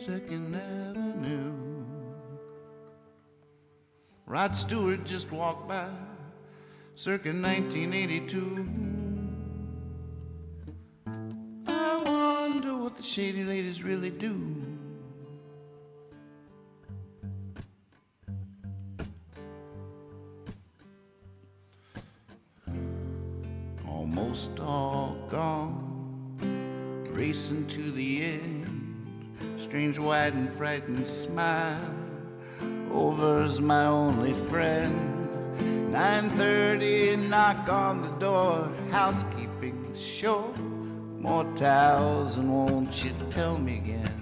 82nd Avenue. Rod Stewart just walked by, circa 1982. I wonder what the shady ladies really do. Almost all gone, racing to the end. Strange, wide, and frightened smile. Over's my only friend. 9:30, knock on the door. Housekeeping sure. More towels, and won't you tell me again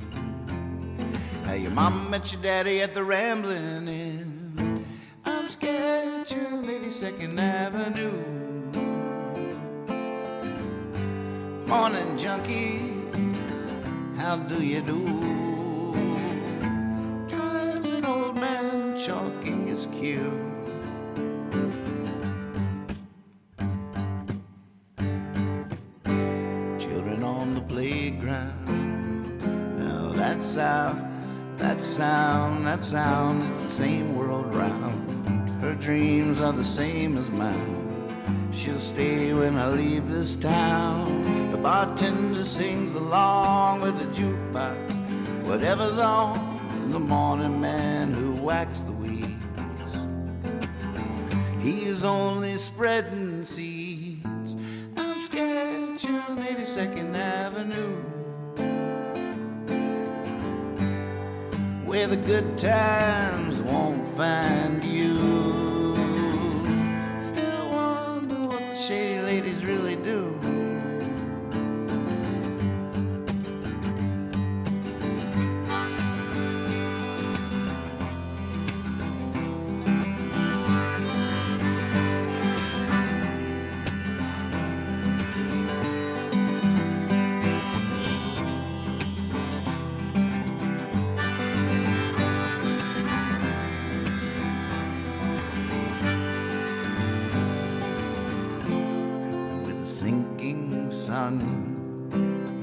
how your mom met your daddy at the Ramblin' Inn? I'm sketching 82nd Avenue. Morning junkies, how do you do? Times an old man chalking his cue. Children on the playground. Now that sound, it's the same world round. Her dreams are the same as mine. She'll stay when I leave this town. The bartender sings along with the jukebox. Whatever's on, the morning man who whacks the weeds. He's only spreading seeds. I'm sketching 82nd Avenue, where the good times won't find you. Still wonder what the shady ladies really do.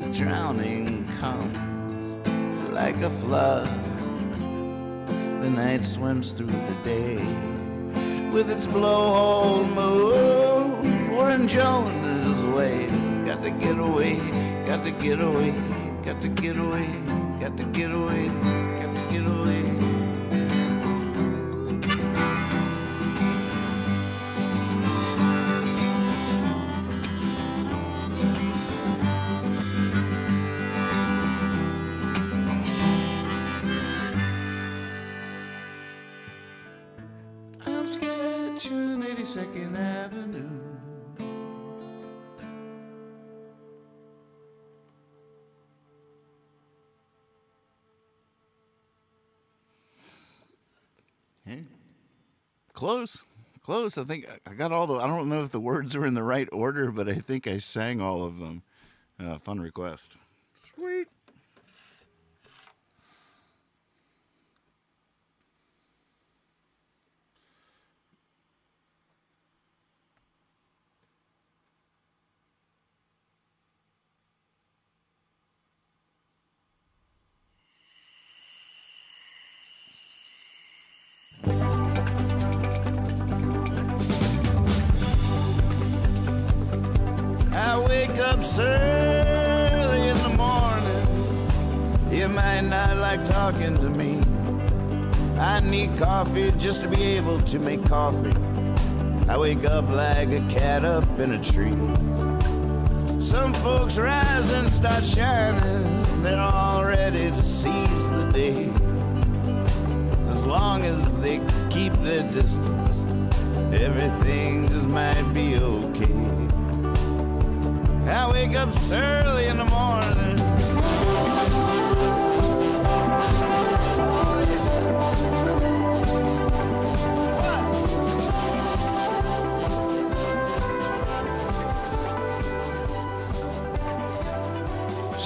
The drowning comes like a flood. The night swims through the day with its blowhole moon. We're in Jones's way. Got to get away, got to get away, got to get away, got to get away, got to get away. Sketching 82nd Avenue. Hey, close. I think I got all the. I don't know if the words are in the right order, but I think I sang all of them. Fun request. Sweet. I wake up early in the morning. You might not like talking to me. I need coffee just to be able to make coffee. I wake up like a cat up in a tree. Some folks rise and start shining. They're all ready to seize the day. As long as they keep their distance, everything just might be okay. I wake up early in the morning.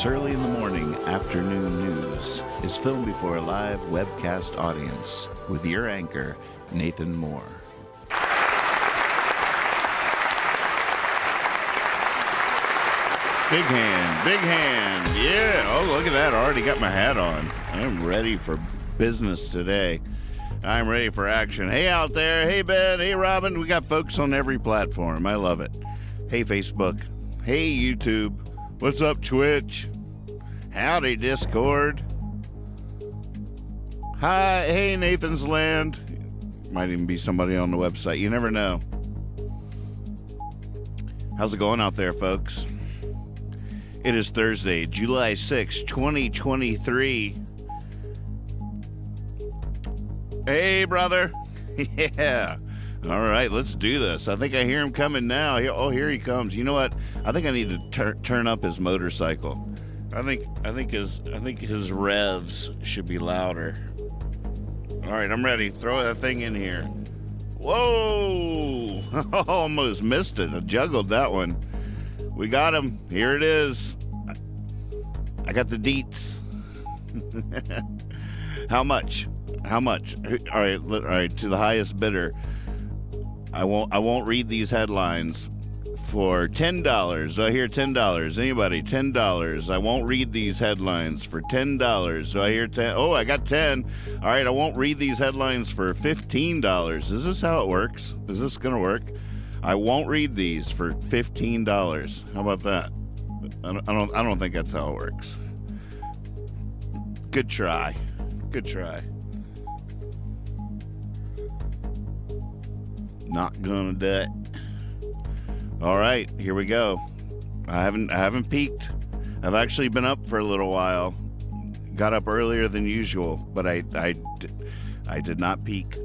Early in the Morning Afternoon News is filmed before a live webcast audience with your anchor, Nathan Moore. Big hand, big hand. Yeah. Oh, look at that. I already got my hat on. I'm ready for business today. I'm ready for action. Hey, out there. Hey, Ben. Hey, Robin. We got folks on every platform. I love it. Hey, Facebook. Hey, YouTube. What's up, Twitch? Howdy, Discord. Hi. Hey, Nathan's Land. Might even be somebody on the website. You never know. How's it going out there, folks? It is Thursday, July 6, 2023. Hey, brother. Yeah. All right, let's do this. I think I hear him coming now. Oh, here he comes. You know what? I think I need to turn up his motorcycle. I think his revs should be louder. All right, I'm ready. Throw that thing in here. Whoa! Almost missed it. I juggled that one. We got him. Here it is. I got the deets. How much? How much? All right. To the highest bidder. I won't read these headlines. For $10. I hear $10. Anybody? $10. I won't read these headlines for $10. I hear 10. Oh, I got 10. All right. I won't read these headlines for $15. Is this how it works? Is this gonna work? I won't read these for $15. How about that? I don't think that's how it works. Good try. Good try. Not gonna do it. All right, here we go. I haven't peaked. I've actually been up for a little while. Got up earlier than usual, but I did not peak.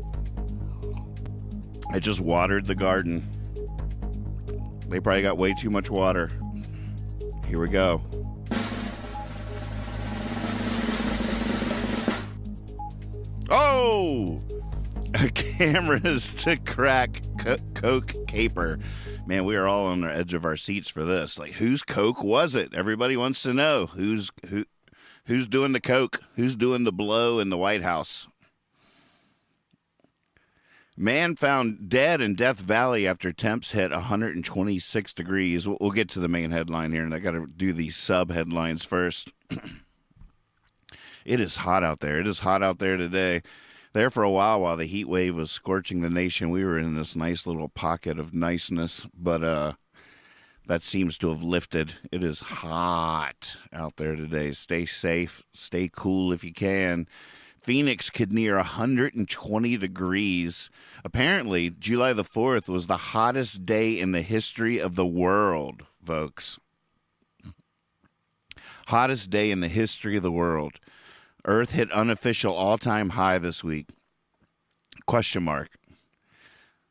I just watered the garden. They probably got way too much water. Here we go. Oh! Cameras to crack Coke caper. Man, we are all on the edge of our seats for this. Like, whose Coke was it? Everybody wants to know. Who's doing the Coke? Who's doing the blow in the White House? Man found dead in Death Valley after temps hit 126 degrees. We'll get to the main headline here, and I got to do these sub-headlines first. It is hot out there. It is hot out there today. There for a while the heat wave was scorching the nation, we were in this nice little pocket of niceness, but that seems to have lifted. It is hot out there today. Stay safe. Stay cool if you can. Phoenix could near 120 degrees. Apparently, July the 4th was the hottest day in the history of the world, folks. Hottest day in the history of the world. Earth hit unofficial all-time high this week. Question mark.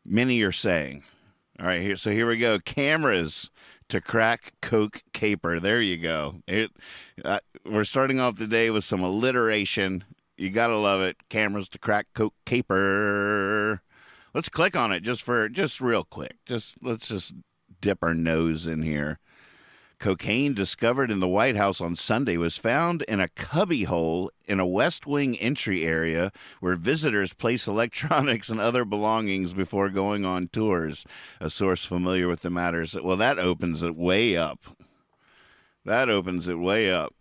Many are saying. All right, here we go. Cameras to crack Coke caper. There you go. We're starting off the day with some alliteration. You gotta love it. Cameras to crack Coke caper. Let's click on it just real quick. Let's just dip our nose in here. Cocaine discovered in the White House on Sunday was found in a cubbyhole in a West Wing entry area where visitors place electronics and other belongings before going on tours. A source familiar with the matters. Well, that opens it way up. That opens it way up.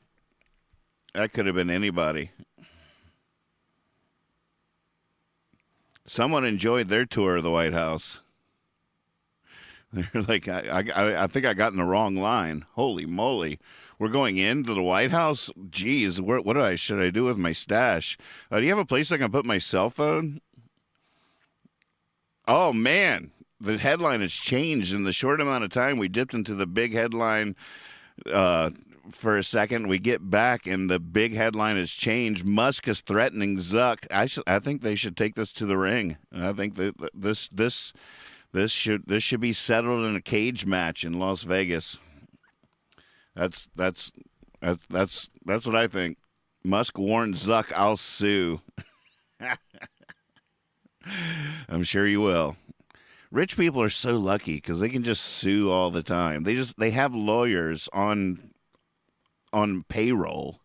That could have been anybody. Someone enjoyed their tour of the White House. They're like, I think I got in the wrong line. Holy moly. We're going into the White House? Geez, what should I do with my stash? Do you have a place I can put my cell phone? Oh, man. The headline has changed. In the short amount of time we dipped into the big headline for a second. We get back, and the big headline has changed. Musk is threatening Zuck. I think they should take this to the ring. I think that this should be settled in a cage match in Las Vegas. That's what I think. Musk warned Zuck, "I'll sue." I'm sure you will. Rich people are so lucky because they can just sue all the time. They have lawyers on payroll,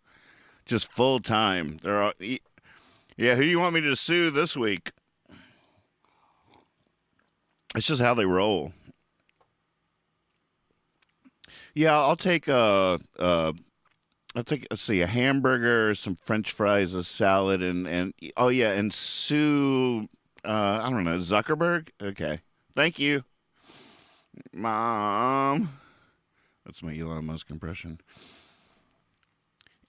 just full time. Yeah, who do you want me to sue this week? It's just how they roll. Yeah, I'll take, let's see, a hamburger, some French fries, a salad, and oh yeah, and Sue, I don't know, Zuckerberg. Okay, thank you, Mom. That's my Elon Musk impression.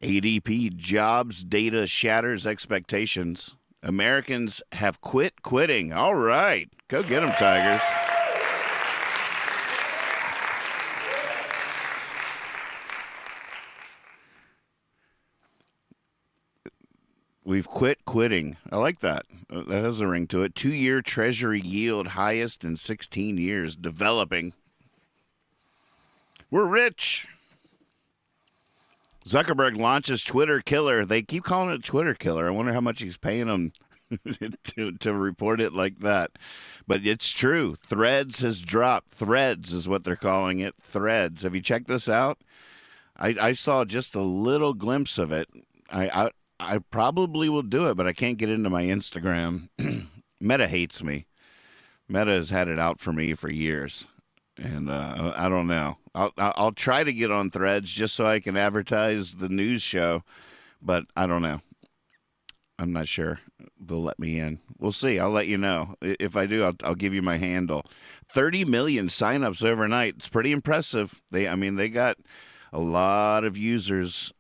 ADP jobs data shatters expectations. Americans have quit quitting. All right, go get them, Tigers. We've quit quitting. I like that. That has a ring to it. 2-year Treasury yield highest in 16 years. Developing. We're rich. Zuckerberg launches Twitter killer. They keep calling it Twitter killer. I wonder how much he's paying them to report it like that. But it's true. Threads has dropped. Threads is what they're calling it. Threads. Have you checked this out? I saw just a little glimpse of it. I probably will do it, but I can't get into my Instagram. Meta hates me. Meta has had it out for me for years, and I don't know. I'll try to get on Threads just so I can advertise the news show, but I don't know. I'm not sure they'll let me in. We'll see. I'll let you know. If I do, I'll give you my handle. 30 million signups overnight. It's pretty impressive. They got a lot of users.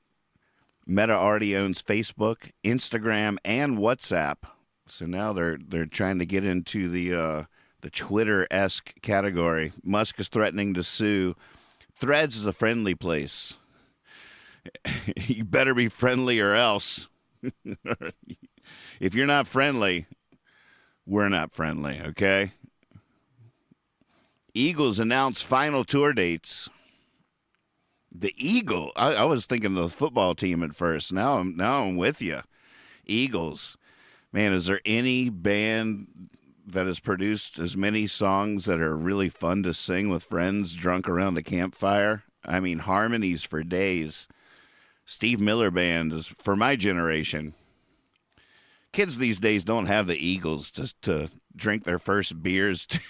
Meta already owns Facebook, Instagram, and WhatsApp. So now they're trying to get into the Twitter-esque category. Musk is threatening to sue. Threads is a friendly place. You better be friendly or else. If you're not friendly, we're not friendly, okay? Eagles announce final tour dates. The Eagle. I was thinking the football team at first. Now I'm with you. Eagles. Man, is there any band that has produced as many songs that are really fun to sing with friends drunk around a campfire? I mean, harmonies for days. Steve Miller Band is for my generation. Kids these days don't have the Eagles just to drink their first beers to.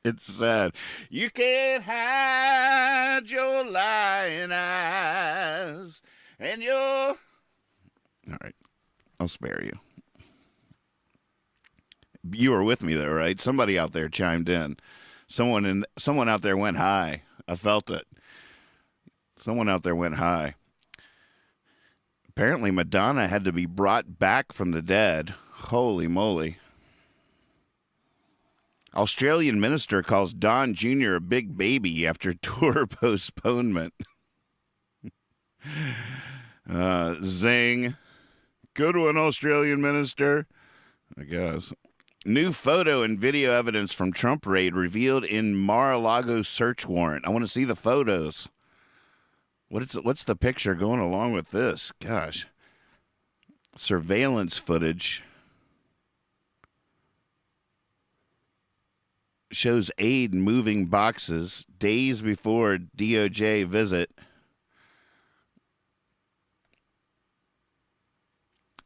It's sad. You can't hide your lying eyes and your. All right, I'll spare you. You were with me though, right? Somebody out there chimed in. Someone out there went high. I felt it. Someone out there went high. Apparently, Madonna had to be brought back from the dead. Holy moly. Australian minister calls Don Jr. a big baby after tour postponement. Zing. Go to an Australian minister. I guess. New photo and video evidence from Trump raid revealed in Mar-a-Lago search warrant. I want to see the photos. What's the picture going along with this? Gosh. Surveillance footage shows aide moving boxes days before DOJ visit.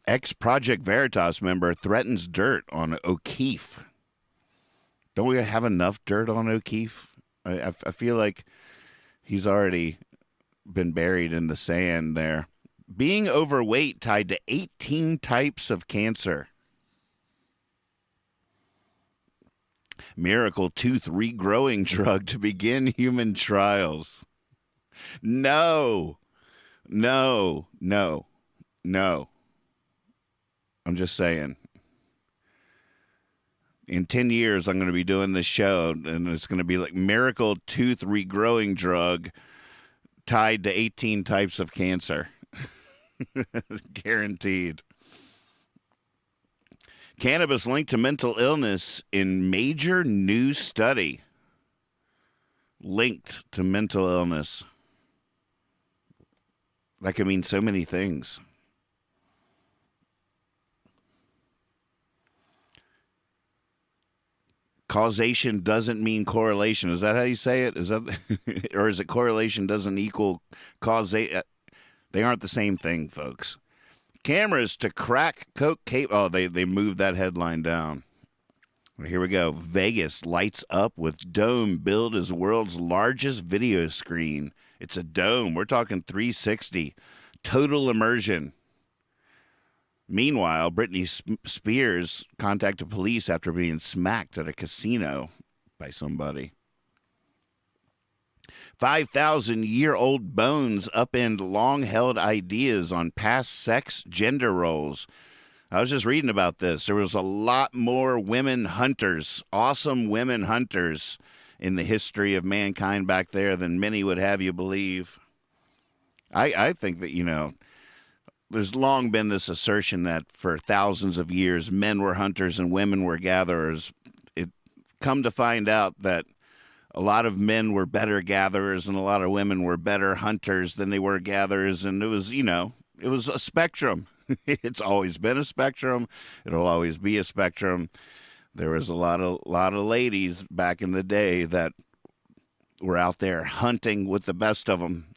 Ex-Project Veritas member threatens dirt on O'Keefe. Don't we have enough dirt on O'Keefe? I feel like he's already been buried in the sand there. Being overweight tied to 18 types of cancer. Miracle tooth regrowing drug to begin human trials. No. I'm just saying. In 10 years, I'm going to be doing this show, and it's going to be like miracle tooth regrowing drug tied to 18 types of cancer. Guaranteed. Cannabis linked to mental illness in major new study. Linked to mental illness. That could mean so many things. Causation doesn't mean correlation. Is that how you say it? Is that, or is it correlation doesn't equal causation? They aren't the same thing, folks. Cameras to crack coke cable. Oh, they moved that headline down. Here we go. Vegas lights up with dome billed as world's largest video screen. It's a dome. We're talking 360. Total immersion. Meanwhile, Britney Spears contacted police after being smacked at a casino by somebody. 5,000-year-old bones upend long-held ideas on past sex gender roles. I was just reading about this. There was a lot more women hunters, awesome women hunters in the history of mankind back there than many would have you believe. I think that, there's long been this assertion that for thousands of years, men were hunters and women were gatherers. It come to find out that a lot of men were better gatherers and a lot of women were better hunters than they were gatherers. And it was, it was a spectrum. It's always been a spectrum. It'll always be a spectrum. There was a lot of ladies back in the day that were out there hunting with the best of them.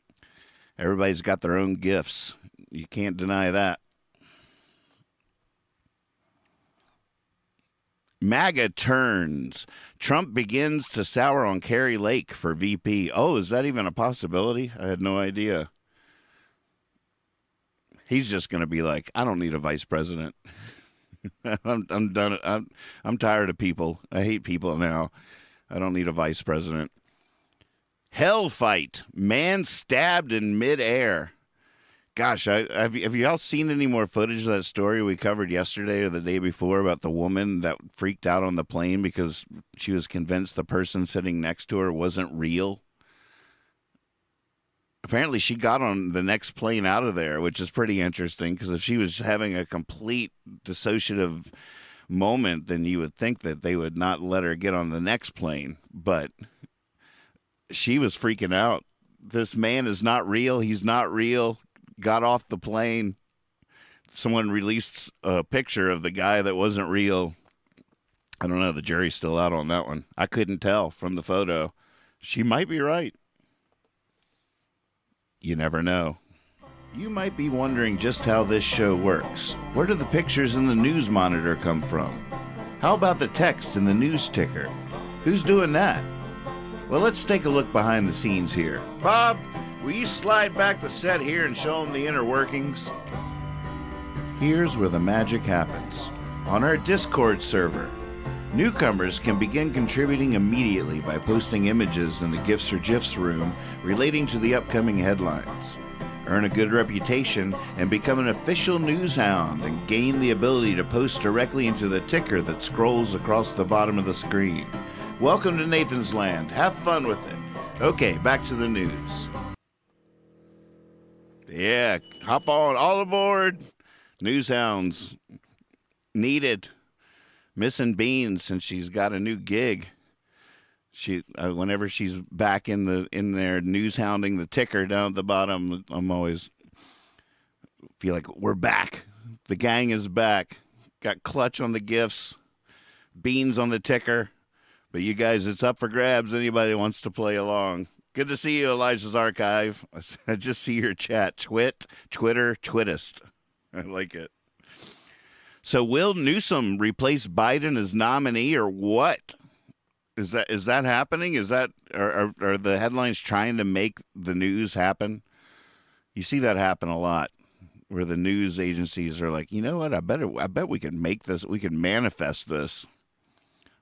Everybody's got their own gifts. You can't deny that. MAGA turns. Trump begins to sour on Kari Lake for VP. Oh, is that even a possibility? I had no idea. He's just going to be like, I don't need a vice president. I'm done. I'm tired of people. I hate people now. I don't need a vice president. Hell fight. Man stabbed in midair. Gosh, have you all seen any more footage of that story we covered yesterday or the day before about the woman that freaked out on the plane because she was convinced the person sitting next to her wasn't real? Apparently, she got on the next plane out of there, which is pretty interesting because if she was having a complete dissociative moment, then you would think that they would not let her get on the next plane. But she was freaking out. This man is not real. He's not real. Got off the plane. Someone released a picture of the guy that wasn't real. I don't know. The jury's still out on that one. I couldn't tell from the photo. She might be right. You never know. You might be wondering just how this show works. Where do the pictures in the news monitor come from? How about the text in the news ticker? Who's doing that? Well, let's take a look behind the scenes here. Bob, will you slide back the set here and show them the inner workings? Here's where the magic happens. On our Discord server, newcomers can begin contributing immediately by posting images in the Gifts or GIFs room relating to the upcoming headlines. Earn a good reputation and become an official news hound and gain the ability to post directly into the ticker that scrolls across the bottom of the screen. Welcome to Nathan's Land. Have fun with it. Okay, back to the news. Yeah, hop on, all aboard. News hounds needed. Missing Beans since she's got a new gig. She whenever she's back in there news hounding the ticker down at the bottom, I'm always feel like we're back. The gang is back. Got Clutch on the gifts, Beans on the ticker. But you guys, it's up for grabs. Anybody wants to play along. Good to see you, Elijah's Archive. I just see your chat. Twitter, Twittist. I like it. So will Newsom replace Biden as nominee or what? Is that happening? Are the headlines trying to make the news happen? You see that happen a lot where the news agencies are like, you know what? I bet we can make this. We can manifest this.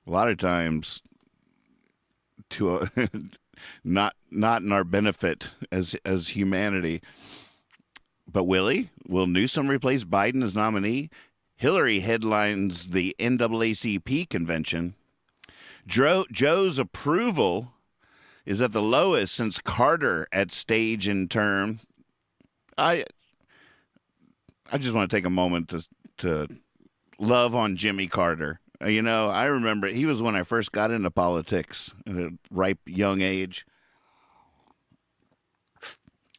A lot of times to not in our benefit as humanity. But will Newsom replace Biden as nominee? Hillary headlines the NAACP convention. Joe's approval is at the lowest since Carter at stage and term. I just want to take a moment to love on Jimmy Carter. I remember he was when I first got into politics at a ripe young age.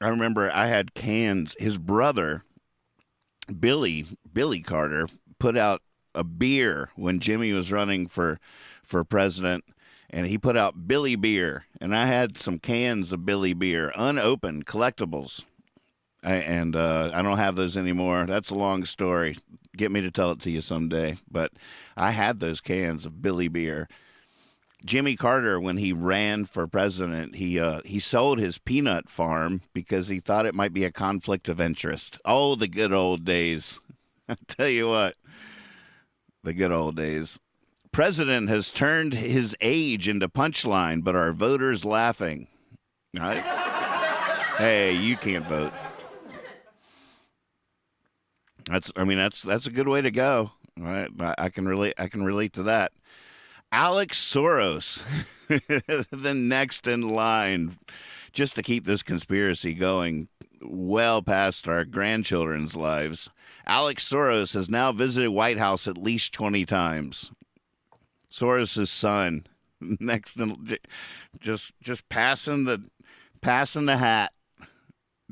I remember I had cans. His brother, Billy Carter, put out a beer when Jimmy was running for president, and he put out Billy beer, and I had some cans of Billy beer, unopened collectibles, and I don't have those anymore. That's a long story. get me to tell it to you someday. But I had those cans of Billy beer. Jimmy Carter, when he ran for president, he sold his peanut farm because he thought it might be a conflict of interest. Oh, the good old days. I tell you what, the good old days. President has turned his age into punchline, but our voters laughing. Right? Hey, you can't vote. That's a good way to go. All right, I can relate to that. Alex Soros, the next in line, just to keep this conspiracy going well past our grandchildren's lives. Alex Soros has now visited White House at least 20 times. Soros' son, next in, just passing the hat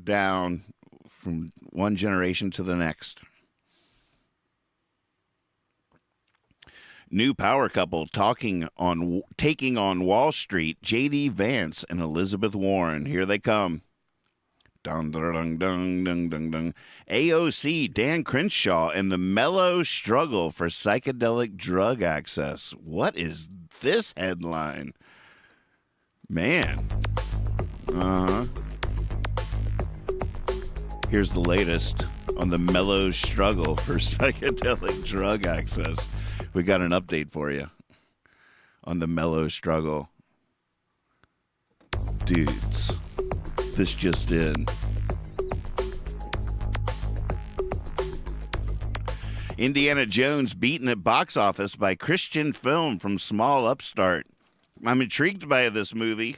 down from one generation to the next. New power couple taking on Wall Street, J.D. Vance and Elizabeth Warren. Here they come. Dun, dun, dun, dun, dun, dun. AOC, Dan Crenshaw, and the mellow struggle for psychedelic drug access. What is this headline? Man. Uh-huh. Here's the latest on the mellow struggle for psychedelic drug access. We got an update for you on the mellow struggle. Dudes, this just in. Indiana Jones beaten at box office by Christian film from small upstart. I'm intrigued by this movie.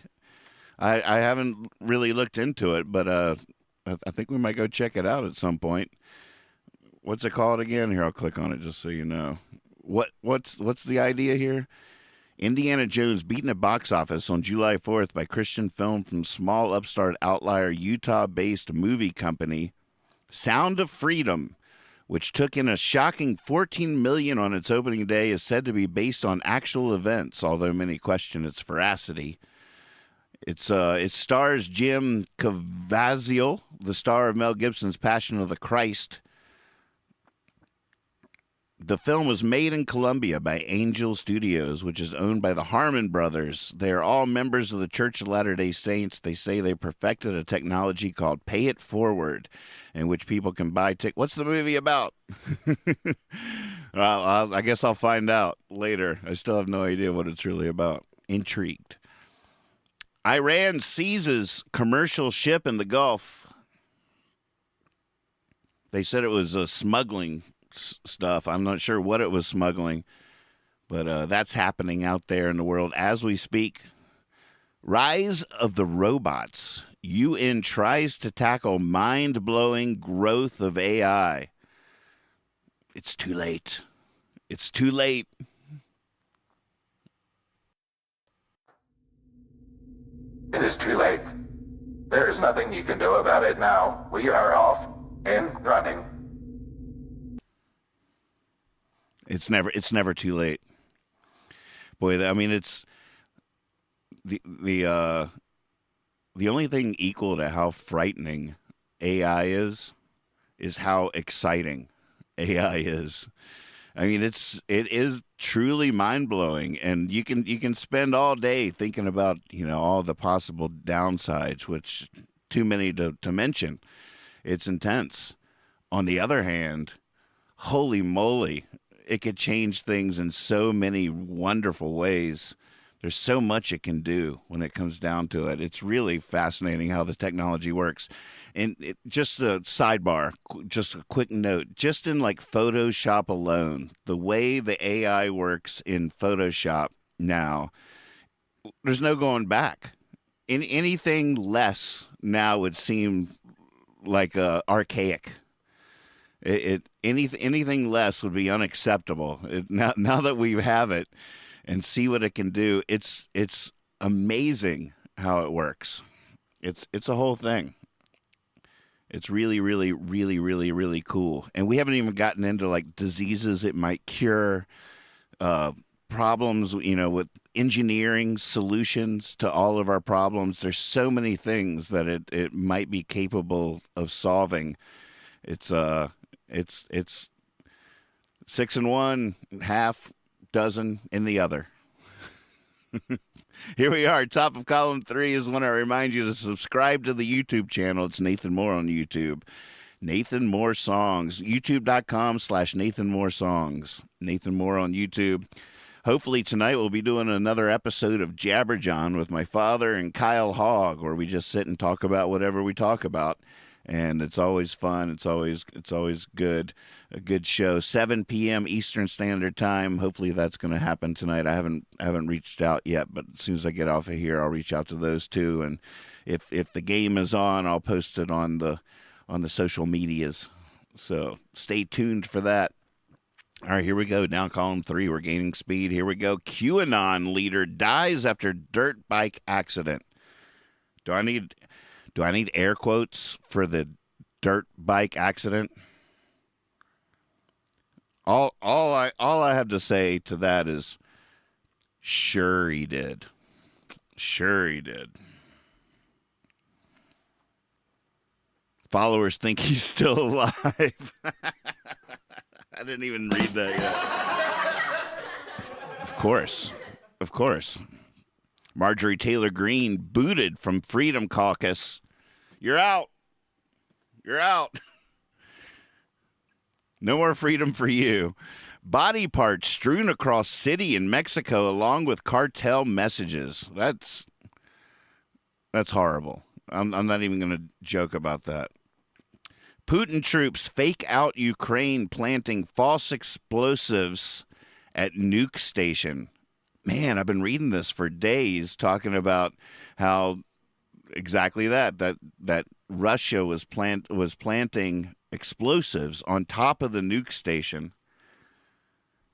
I haven't really looked into it, but I think we might go check it out at some point. What's it called again? Here, I'll click on it just so you know. What's the idea here? Indiana Jones beaten at box office on July 4th by Christian film from small upstart outlier Utah-based movie company Sound of Freedom, which took in a shocking $14 million on its opening day, is said to be based on actual events, although many question its veracity. It stars Jim Caviezel, the star of Mel Gibson's Passion of the Christ. The film was made in Colombia by Angel Studios, which is owned by the Harmon brothers. They are all members of the Church of Latter-day Saints. They say they perfected a technology called Pay It Forward, in which people can buy tickets. What's the movie about? Well, I guess I'll find out later. I still have no idea what it's really about. Intrigued. Iran seizes commercial ship in the Gulf. They said it was smuggling stuff. I'm not sure what it was smuggling, but that's happening out there in the world as we speak. Rise of the robots. UN tries to tackle mind-blowing growth of AI. It's too late. It's too late. It is too late. There is nothing you can do about it now. We are off and running. It's never too late. Boy, I mean, it's the only thing equal to how frightening AI is how exciting AI is. I mean, it is truly mind-blowing, and you can spend all day thinking about, all the possible downsides, which too many to mention. It's intense. On the other hand, holy moly, it could change things in so many wonderful ways. There's so much it can do when it comes down to it. It's really fascinating how the technology works. And just a sidebar, just a quick note, just in like Photoshop alone, the way the AI works in Photoshop now, there's no going back. Anything less now would seem like archaic. Anything less would be unacceptable. Now that we have it and see what it can do, it's amazing how it works. It's a whole thing. It's really, really, really, really, really cool. And we haven't even gotten into like diseases it might cure, problems, with engineering solutions to all of our problems. There's so many things that it might be capable of solving. It's 6 in one, half dozen in the other. Here we are. Top of column 3 is when I remind you to subscribe to the YouTube channel. It's Nathan Moore on YouTube. Nathan Moore Songs. YouTube.com/Nathan Moore Songs. Nathan Moore on YouTube. Hopefully tonight we'll be doing another episode of Jabberjohn with my father and Kyle Hogg, where we just sit and talk about whatever we talk about. And it's always fun. It's always good. A good show. 7 p.m. Eastern Standard Time. Hopefully that's going to happen tonight. I haven't reached out yet, but as soon as I get off of here, I'll reach out to those two. And if the game is on, I'll post it on the social medias. So stay tuned for that. All right, here we go. Down column 3. We're gaining speed. Here we go. QAnon leader dies after dirt bike accident. Do I need air quotes for the dirt bike accident? All I have to say to that is, sure he did. Sure he did. Followers think he's still alive. I didn't even read that yet. Of course. Marjorie Taylor Greene booted from Freedom Caucus. You're out. No more freedom for you. Body parts strewn across city in Mexico along with cartel messages. That's horrible. I'm not even going to joke about that. Putin troops fake out Ukraine planting false explosives at nuke station. Man, I've been reading this for days, talking about how exactly that Russia was planting explosives on top of the nuke station.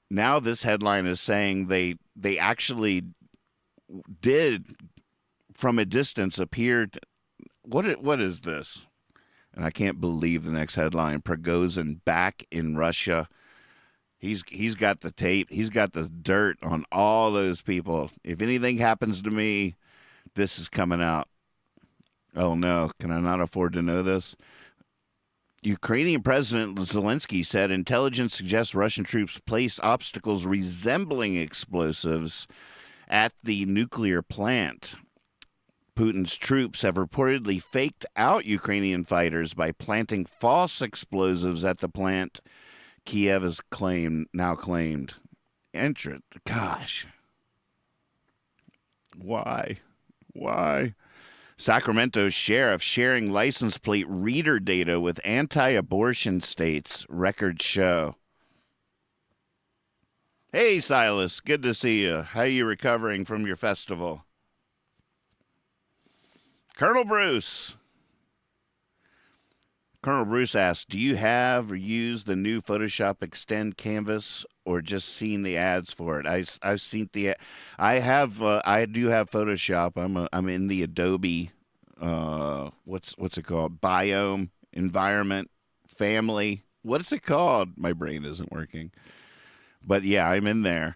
Now this headline is saying they actually did, from a distance, appeared. What is this? And I can't believe the next headline. Prigozhin back in Russia. He's got the tape. He's got the dirt on all those people. If anything happens to me, this is coming out. Oh, no. Can I not afford to know this? Ukrainian President Zelensky said intelligence suggests Russian troops placed obstacles resembling explosives at the nuclear plant. Putin's troops have reportedly faked out Ukrainian fighters by planting false explosives at the plant, Kiev has now claimed. Gosh. Why? Sacramento sheriff sharing license plate reader data with anti-abortion states, records show. Hey, Silas, good to see you. How are you recovering from your festival? Colonel Bruce asks, do you have or use the new Photoshop Extend canvas or just seen the ads for it? I've seen I do have Photoshop. I'm in the Adobe what's it called? Biome, environment, family. What's it called? My brain isn't working. But yeah, I'm in there.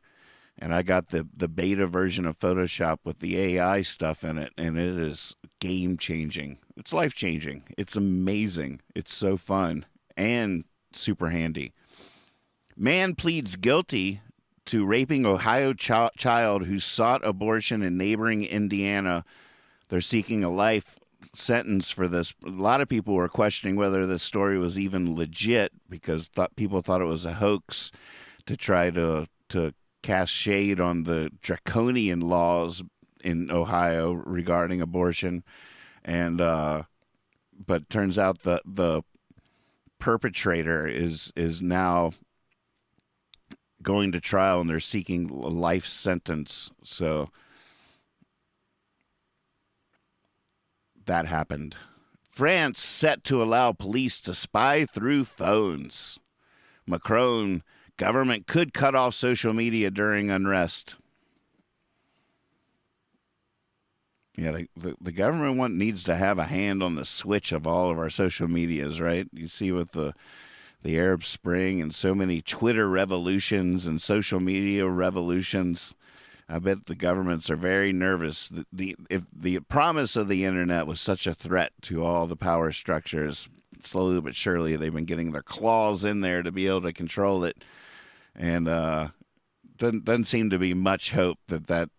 And I got the beta version of Photoshop with the AI stuff in it, and it is game-changing. It's life-changing. It's amazing. It's so fun and super handy. Man pleads guilty to raping Ohio child who sought abortion in neighboring Indiana. They're seeking a life sentence for this. A lot of people were questioning whether this story was even legit because people thought it was a hoax to try to cast shade on the draconian laws in Ohio regarding abortion. And but turns out the perpetrator is now going to trial, and they're seeking a life sentence. So that happened. France set to allow police to spy through phones. Macron, government could cut off social media during unrest. Yeah, the government needs to have a hand on the switch of all of our social medias, right? You see with the Arab Spring and so many Twitter revolutions and social media revolutions, I bet the governments are very nervous. If the promise of the internet was such a threat to all the power structures, slowly but surely they've been getting their claws in there to be able to control it. And doesn't seem to be much hope that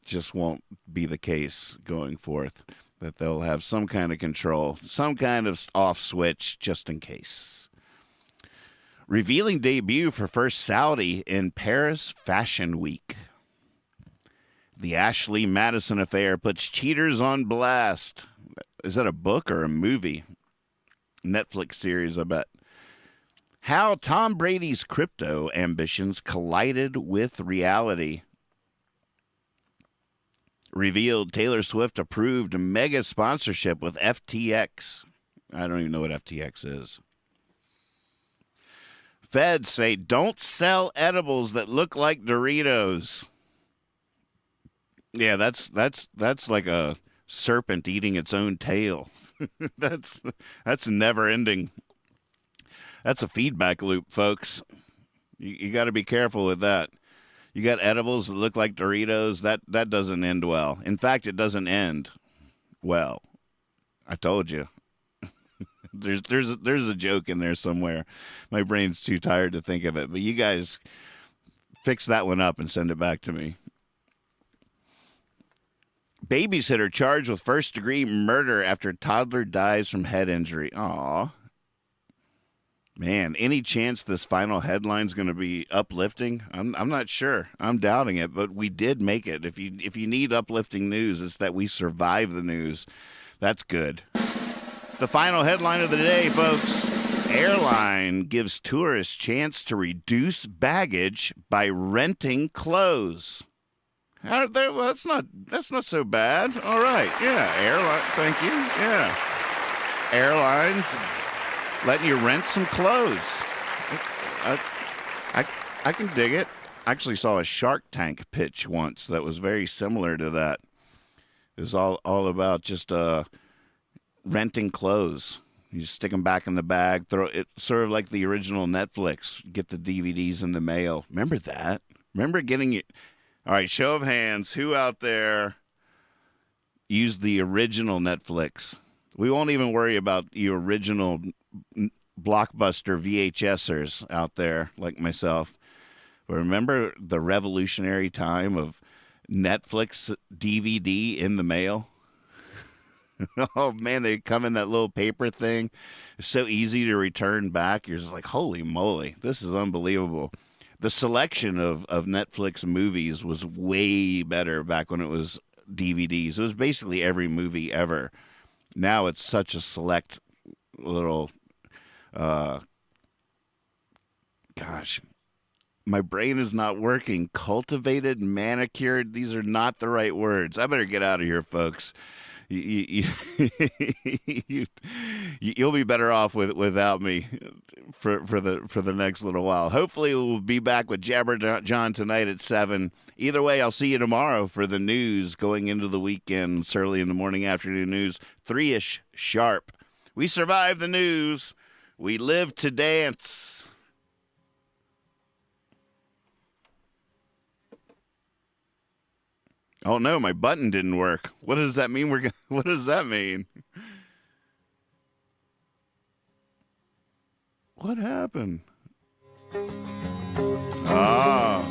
just won't be the case going forth, that they'll have some kind of control, some kind of off switch just in case. Revealing debut for first Saudi in Paris Fashion Week. The Ashley Madison affair puts cheaters on blast. Is that a book or a movie? Netflix series, I bet. How Tom Brady's crypto ambitions collided with reality. Revealed Taylor Swift approved a mega sponsorship with FTX. I don't even know what FTX is. Feds say don't sell edibles that look like Doritos. Yeah, that's like a serpent eating its own tail. that's never ending. That's a feedback loop, folks. You got to be careful with that. You got edibles that look like Doritos. That doesn't end well. In fact, it doesn't end well. I told you. There's a joke in there somewhere. My brain's too tired to think of it. But you guys fix that one up and send it back to me. Babysitter charged with first-degree murder after toddler dies from head injury. Aw. Man, any chance this final headline's going to be uplifting? I'm not sure. I'm doubting it, but we did make it. If you need uplifting news, it's that we survived the news. That's good. The final headline of the day, folks. Airline gives tourists chance to reduce baggage by renting clothes. Well, that's not so bad. All right. Yeah, airline. Thank you. Yeah. Airlines letting you rent some clothes. I can dig it. I actually saw a Shark Tank pitch once that was very similar to that. It was all about just renting clothes. You just stick them back in the bag, throw it, sort of like the original Netflix. Get the DVDs in the mail. Remember that? Remember getting it? All right, show of hands. Who out there used the original Netflix? We won't even worry about the original blockbuster VHSers out there like myself. But remember the revolutionary time of Netflix DVD in the mail? Oh, man, they come in that little paper thing. It's so easy to return back. You're just like, holy moly, this is unbelievable. The selection of Netflix movies was way better back when it was DVDs. It was basically every movie ever. Now it's such a select little, gosh, my brain is not working. Cultivated, manicured, these are not the right words. I better get out of here, folks. You'll be better off without me for the next little while. Hopefully we'll be back with Jabber John tonight at 7. Either way, I'll see you tomorrow for the news going into the weekend. It's early in the morning, afternoon news, 3-ish sharp. We survived the news. We live to dance. Oh no, my button didn't work. What does that mean? What does that mean? What happened? Oh.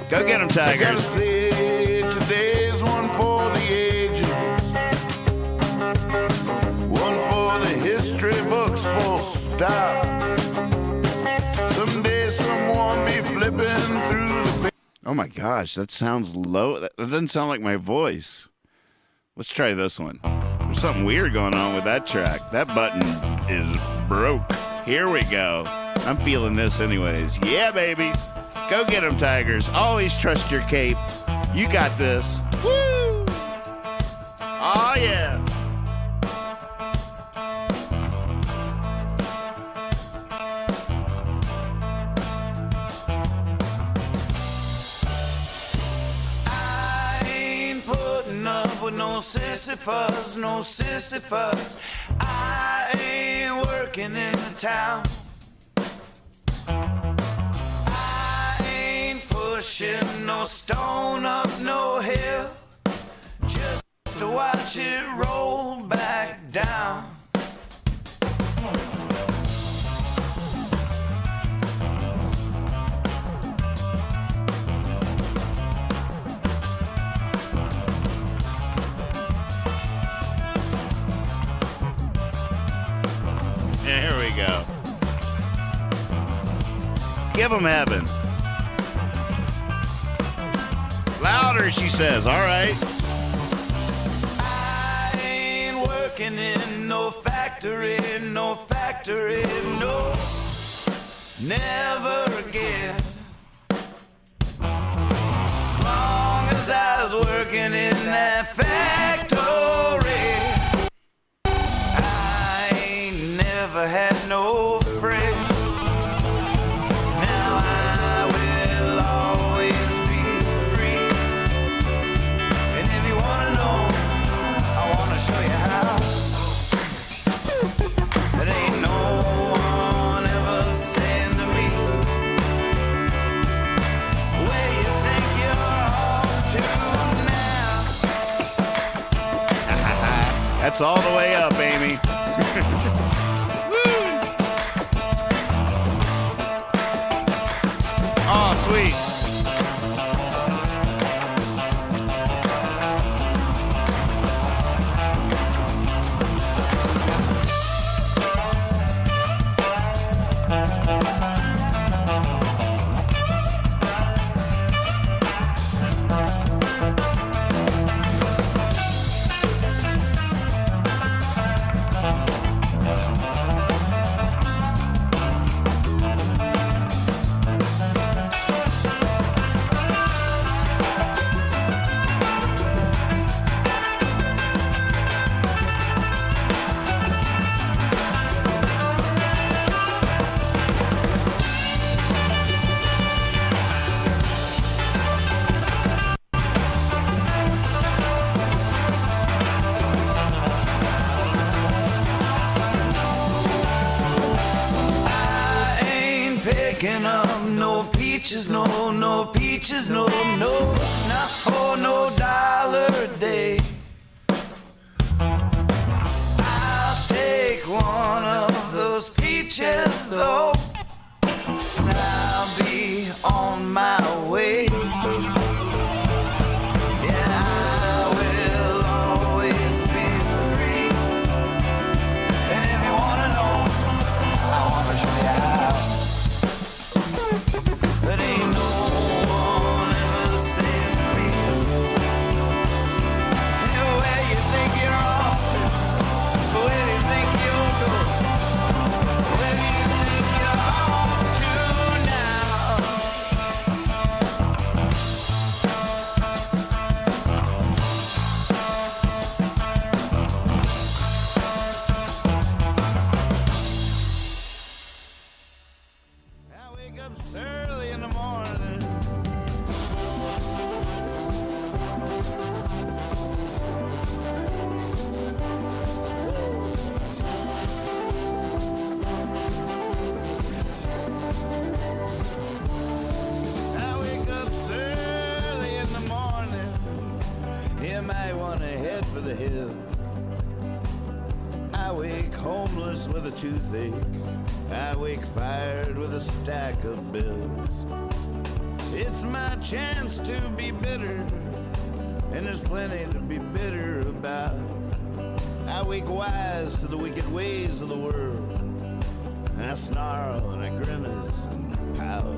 Go get 'em, Tigers. I gotta say, today's one for the ages. One for the history books, full stop. Someday someone be flipping through the... Oh my gosh, that sounds low. That doesn't sound like my voice. Let's try this one. There's something weird going on with that track. That button is broke. Here we go. I'm feeling this anyways. Yeah, baby. Go get 'em, Tigers. Always trust your cape. You got this. Woo! Oh, yeah. No sissy fuzz, no sissy fuzz. I ain't working in the town. I ain't pushing no stone up no hill, just to watch it roll back down. Give them heaven. Louder, she says. All right. I ain't working in no factory, no, never again. As long as I was working in that factory, I ain't never had no friend. Now I will always be free. And if you wanna know, I wanna show you how. It ain't no one ever saying to me, where you think you're off to now? That's all the way up, Amy. Oh, sweet. Picking up no peaches, no peaches, no, not for no dollar a day. I'll take one of those peaches though, and I'll be on my way. Yeah, I will always be free. And if you wanna know, I wanna show you how. But ain't no one ever saved me. Where you think you're off to? Where do you think you'll go? Where do you think you're off to now? I wake up early in the morning. I wake up early in the morning. You might want to head for the hills. I wake homeless with a toothache. I wake fired with a stack of bills. It's my chance to be bitter, and there's plenty to be bitter about. I wake wise to the wicked ways of the world, and I snarl and I grimace and pout.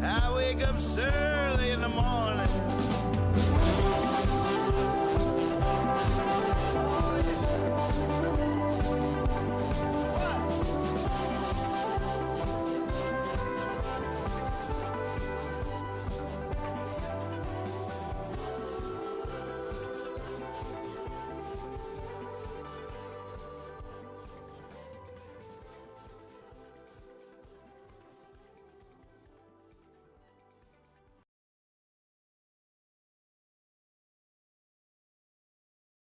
I wake up early in the morning.